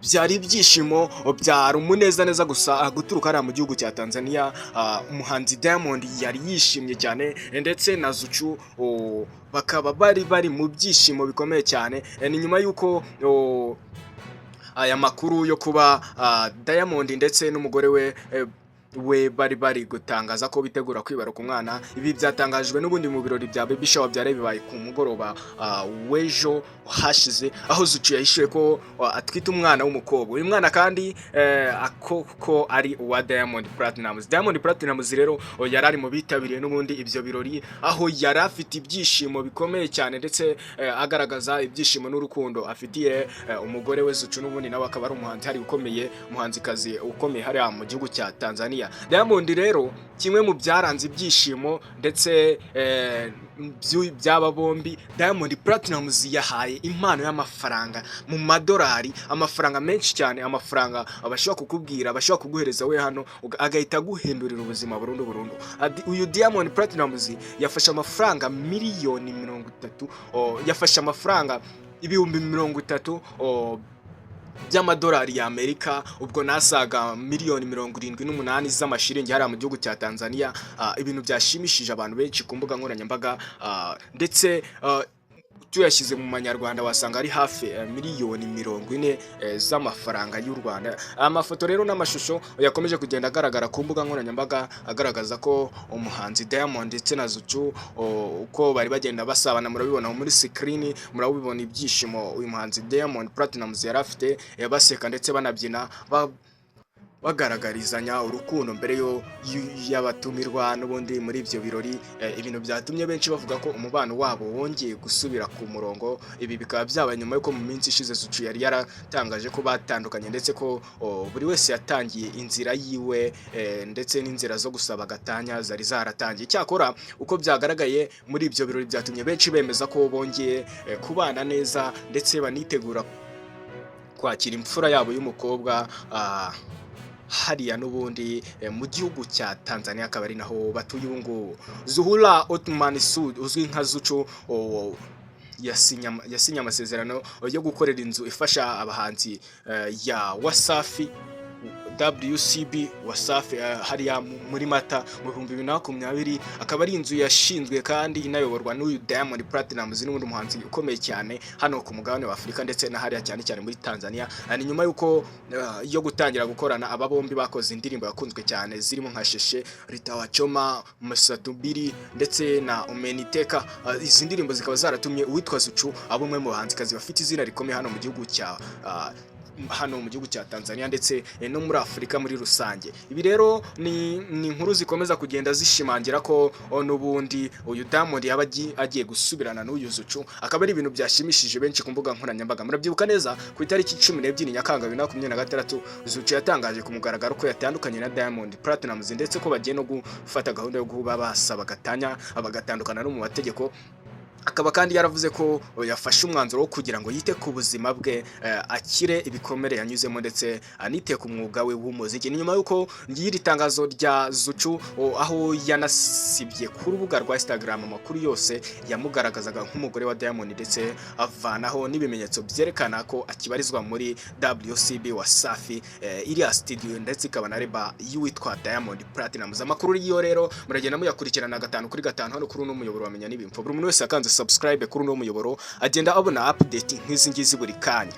byari ibyishimo byari umuneza neza gusa guturuka hariya mu gihugu cya Tanzania. Umuhanzi Diamond yari yishimye cyane ndetse na Zuchu bakaba bari mu byishimo bikomeye cyane. Ni nyuma y'uko aya makuru yo kuba Diamond ndetse n'umugore we bari gutangaza ko bitegura kwibaruka umwana. Ibi byatangajwe n'ubundi mu birori bya baby shower byari bibaye ku mugoroba w'ejo hashize, aho Zuchu yahishuye ko atwite umwana w'umukobwa. Uyu mwana kandi ko ari uwa Diamond Platnumz. Diamond Platnumz rero yari ari mu bitabiriye n'ubundi ibyo birori, aho yari afite ibyishimo bikomeye cyane ndetse agaragaza ibyishimo n'urukundo afitiye umugore we Zuchu. N'ubundi nawe akaba ari umuhanzi hari ukomeye, umuhanzikazi ukomeye hariya mu gihugu cya Tanzania. Diamond rero kimwe mu byaranze ibyishimo ndetse by'aba bombi, Diamond Platnumz yahaye impano y'amafaranga mu madolari, amafaranga menshi cyane, amafaranga abashobora kukubwira, abashobora kuguhereza we hano agahita guhindurira ubuzima burundu. Uyu Diamond Platnumz yafashe amafaranga miliyoni 30, yafashe amafaranga ibihumbi 30 by'amadolari ya Amerika, ubwo nasaga miliyoni 78 z'amashilingi hariya mu gihugu cya Tanzania. Ibintu byashimishije abantu benshi ku mbuga nkoranyambaga, ndetse tuyashyize mu manyarwanda wasanga ari hafi miliyoni 40 z'amafaranga y'u Rwanda. Amafoto rero n'amashusho yakomeje kugenda agaragara ku mbuga nkoranyambaga agaragaza ko umuhanzi Diamond ndetse na Zuchu uko bari bagenda basabana, murabibona muri screen, murabibona ibyishimo uyu muhanzi Diamond Platnumz yari afite, baseka ndetse banabyina bagaragarizanya urukundo mbere y'abatumirwa n'ubundi muri ibyo birori. Ibintu byatumye benshi bavuga ko umubano wabo wongeye gusubira ku murongo. Ibi bikaba byabaye nyuma y'uko mu minsi ishize Zuchu yari yaratangaje ko batandukanye ndetse ko buri wese yatangiye inzira yiwe, ndetse n'inzira zo gusaba gatanya zari zaratangiye. Cyakora uko byagaragaye muri ibyo birori byatumye benshi bemeza ko bongeye kubana neza ndetse banitegura kwakira imfura yabo y'umukobwa hariya n'ubundi mu gihugu cya Tanzania, akaba ari naho batuye ubu ngubu. Zuhura Othman Sud uzwi nka Zuchu yasinye amasezerano yo gukorera inzu ifasha abahanzi ya Wasafi WCB Wasafi hariya muri Mata mu 2020. Akaba ari inzu yashinzwe kandi inayoborwa n'uyu Diamond Platnumz n'undi muhanzi ukomeye cyane hano ku mugabane wa Afurika ndetse na hariya cyane muri Tanzania. Ni nyuma y'uko yo gutangira gukorana, aba bombi bakoze indirimbo yakunzwe cyane zirimo nka Sheshe, Ritawachoma, Masatubiri ndetse na Umeniteka. Izi ndirimbo zikaba zaratumye uwitwa Zuchu abumwe mu bahanzikazi bafite izina rikomeye hano mu gihugu cya Tanzania ndetse no muri Afurika muri rusange. Ibi rero ni inkuru zikomeza kugenda zishimangira ko n'ubundi uyu Diamond yaba agiye gusubirana n'uyu Zuchu. Akaba ari ibintu byashimishije benshi ku mbuga nkoranyambaga. Murabyibuka neza ku itariki 12 Nyakanga 2026 Zuchu yatangaje ku mugaragaro ko yatandukanye na Diamond Platnumz ndetse ko bagiye no gufata gahunda yo kuba basaba gatanya abagatandukana no mu mategeko. Akaba kandi yaravuze ko yafashe umwanzuro wo kugira ngo yite ku buzima bwe, akire ibikomere yanyuzemo ndetse anite ku mwuga we w'umuziki. Ni nyuma y'uko ngiri tangazo rya Zuchu aho yanasibye ku rubuga rwa Instagram amakuru yose yamugaragazaga nk'umugore wa Diamond ndetse avanaho n'ibimenyetso byerekana ko akibarizwa muri WCB Wasafi, iriya studio ndetse ikaba na reba y'uwitwa Diamond Platnumz. Amakuru yo rero muragenda muyakurikirana 5 kuri 5 hano kuri uno muyoboro wamenya n'ibintu. Buri muntu wese akanze subscribe kuri uno muyoboro agenda abona update nk'izi ngizi buri kanya.